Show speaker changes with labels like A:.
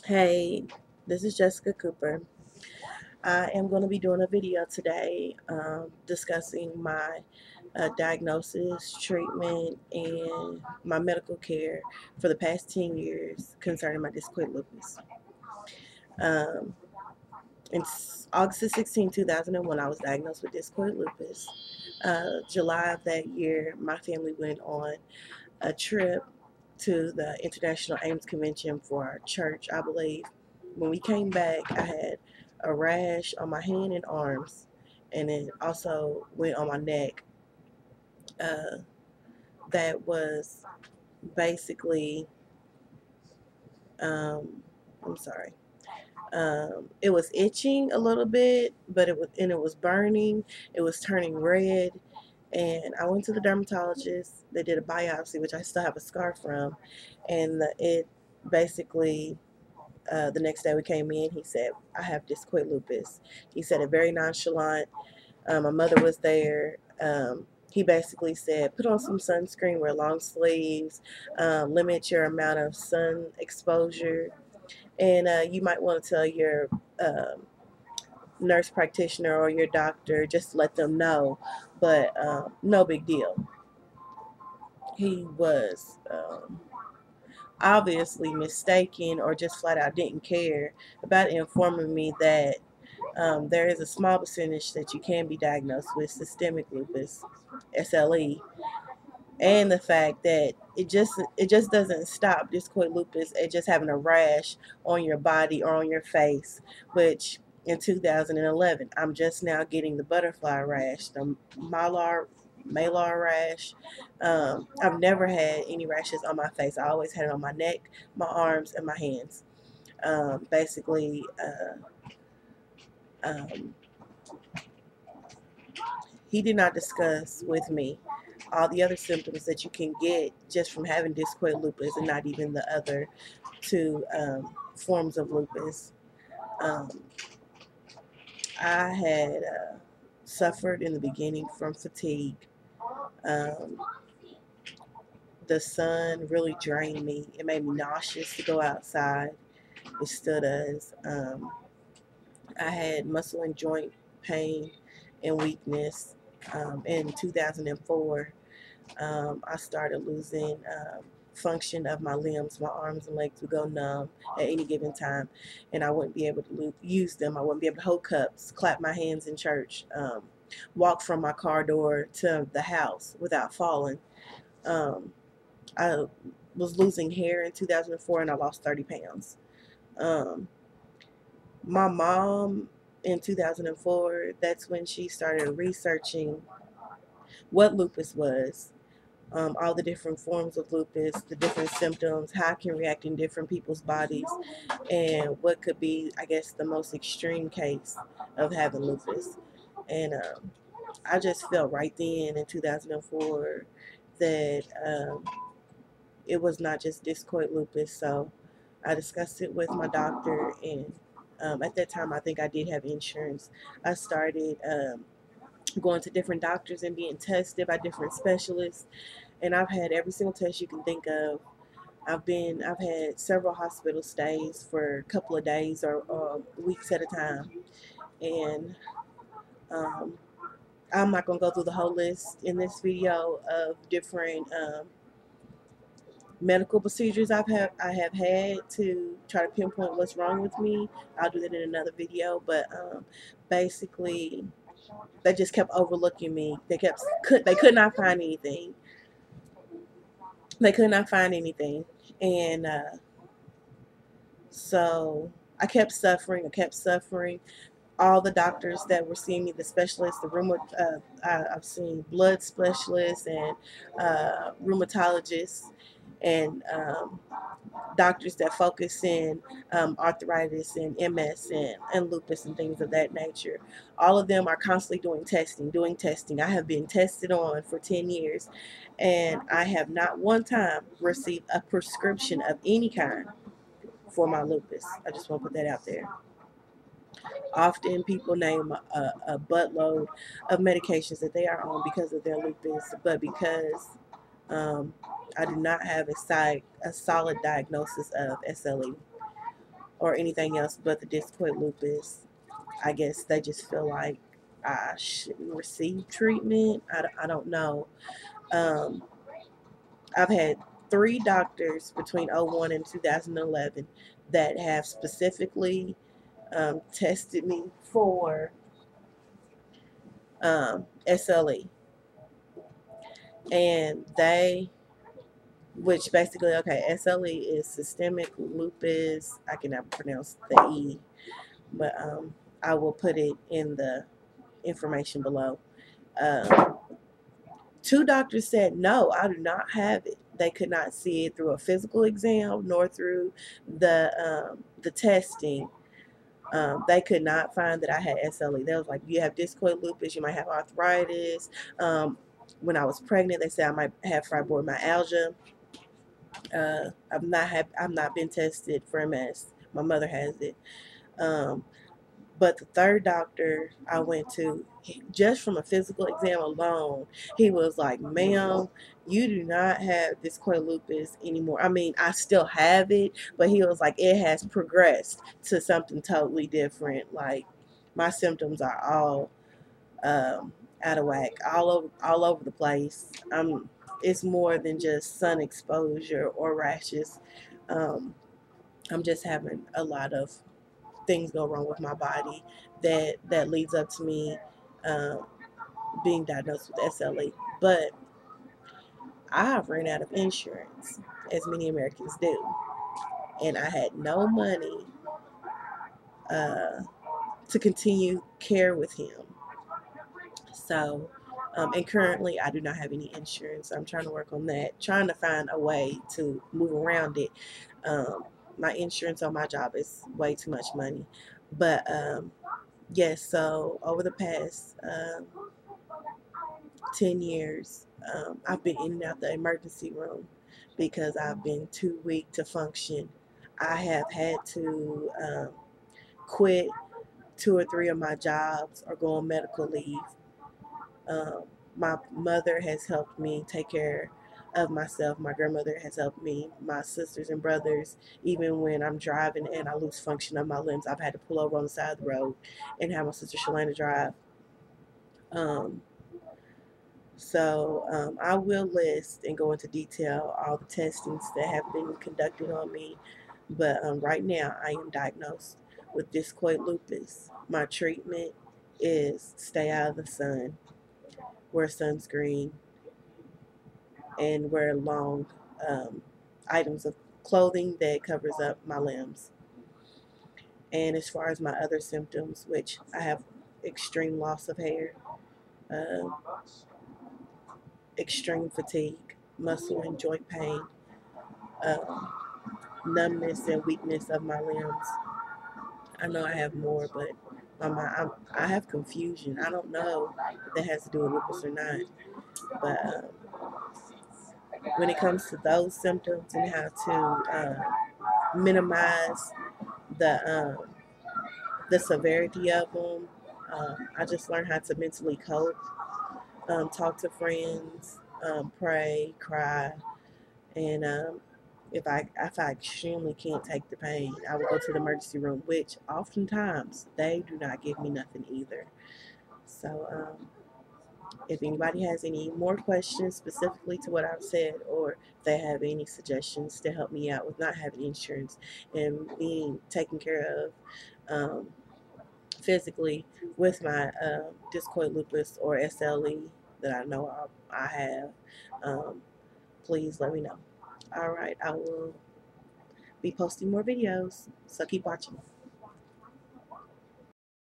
A: Hey, this is Jessica Cooper. I am going to be doing a video today discussing my diagnosis, treatment, and my medical care for the past 10 years concerning my discoid lupus. Um, in August 16, 2001, I was diagnosed with discoid lupus. July of that year, my family went on a trip to the International AIDS Convention for our church, I believe. When we came back, I had a rash on my hand and arms, and it also went on my neck. Uh, that was basically, um, I'm sorry. It was itching a little bit, but it was burning. It was turning red, and I went to the dermatologist. They did a biopsy, which I still have a scar from, and it basically the next day we came in, he said, I have discoid lupus. He said it very nonchalant. My mother was there. He basically said, put on some sunscreen, wear long sleeves, limit your amount of sun exposure, and you might want to tell your nurse practitioner or your doctor, just let them know, but no big deal. He was obviously mistaken or just flat out didn't care about informing me that there is a small percentage that you can be diagnosed with systemic lupus, SLE, and the fact that it just doesn't stop discoid lupus at just having a rash on your body or on your face, which in 2011 I'm just now getting the butterfly rash, the malar rash. I've never had any rashes on my face. I always had it on my neck, my arms, and my hands. Basically, um, he did not discuss with me all the other symptoms that you can get just from having discoid lupus, and not even the other two forms of lupus. Um, I had suffered in the beginning from fatigue. Um, the sun really drained me. It made me nauseous to go outside. It still does. I had muscle and joint pain and weakness. In 2004, I started losing function of my limbs. My arms and legs would go numb at any given time, and I wouldn't be able to use them. I wouldn't be able to hold cups, clap my hands in church, walk from my car door to the house without falling. Um, I was losing hair in 2004, and I lost 30 pounds. Um, my mom in 2004, that's when she started researching what lupus was, all the different forms of lupus, the different symptoms, how it can react in different people's bodies, and what could be, I guess, the most extreme case of having lupus. And I just felt right then in 2004 that it was not just discoid lupus. So I discussed it with my doctor, and at that time, I think I did have insurance. I started going to different doctors and being tested by different specialists, and I've had every single test you can think of. I've had several hospital stays for a couple of days or weeks at a time, and um, I'm not gonna go through the whole list in this video of different medical procedures I have had to try to pinpoint what's wrong with me. I'll do that in another video, but basically they just kept overlooking me. They could not find anything. They could not find anything, and so I kept suffering. I kept suffering. All the doctors that were seeing me, the specialists, I've seen blood specialists and rheumatologists, and doctors that focus in arthritis and MS and lupus and things of that nature. All of them are constantly doing testing. I have been tested on for 10 years, and I have not one time received a prescription of any kind for my lupus. I just want to put that out there. Often people name a buttload of medications that they are on because of their lupus, but because um, I do not have a solid diagnosis of SLE. or anything else but the discoid lupus. I guess they just feel like I shouldn't receive treatment. I don't know. Um, I've had 3 doctors between '01 and 2011 that have specifically tested me for SLE. And they, which basically, okay, SLE is systemic lupus. I can never pronounce the E, but I will put it in the information below. Um, 2 doctors said, no, I do not have it. They could not see it through a physical exam nor through the testing. They could not find that I had SLE. They was like, you have discoid lupus, you might have arthritis. When I was pregnant, they said I might have fibromyalgia. I've not been tested for MS. My mother has it. Um, but the 3rd doctor I went to, just from a physical exam alone, he was like, ma'am, you do not have discoid lupus anymore. I mean, I still have it, but he was like, it has progressed to something totally different. Like, my symptoms are all out of whack, all over the place. It's more than just sun exposure or rashes. Um, I'm just having a lot of things go wrong with my body that leads up to me um, being diagnosed with SLE. But I've ran out of insurance, as many Americans do, and I had no money uh, to continue care with him. So, and currently I do not have any insurance. I'm trying to work on that, trying to find a way to move around it. Um, my insurance on my job is way too much money. But yes, so over the past 10 years, I've been in and out the emergency room because I've been too weak to function. I have had to quit 2 or 3 of my jobs or go on medical leave. Um, my mother has helped me take care of myself. My grandmother has helped me. My sisters and brothers, even when I'm driving and I lose function of my limbs, I've had to pull over on the side of the road and have my sister Shalana drive. Um, I will list and go into detail all the testings that have been conducted on me. But right now, I am diagnosed with discoid lupus. My treatment is stay out of the sun, wear sunscreen, and wear long items of clothing that covers up my limbs. And as far as my other symptoms, which I have extreme loss of hair, uh, extreme fatigue, muscle and joint pain, um, numbness and weakness of my limbs. I know I have more, but I have confusion. I don't know if that has to do with lupus or not. But when it comes to those symptoms and how to minimize the severity of them, I just learned how to mentally cope, talk to friends, pray, cry, and if I extremely can't take the pain, I will go to the emergency room, which oftentimes they do not give me nothing either. So if anybody has any more questions specifically to what I've said, or if they have any suggestions to help me out with not having insurance and being taken care of physically with my discoid lupus or SLE that I know I have, please let me know. All right, I will be posting more videos, so keep watching.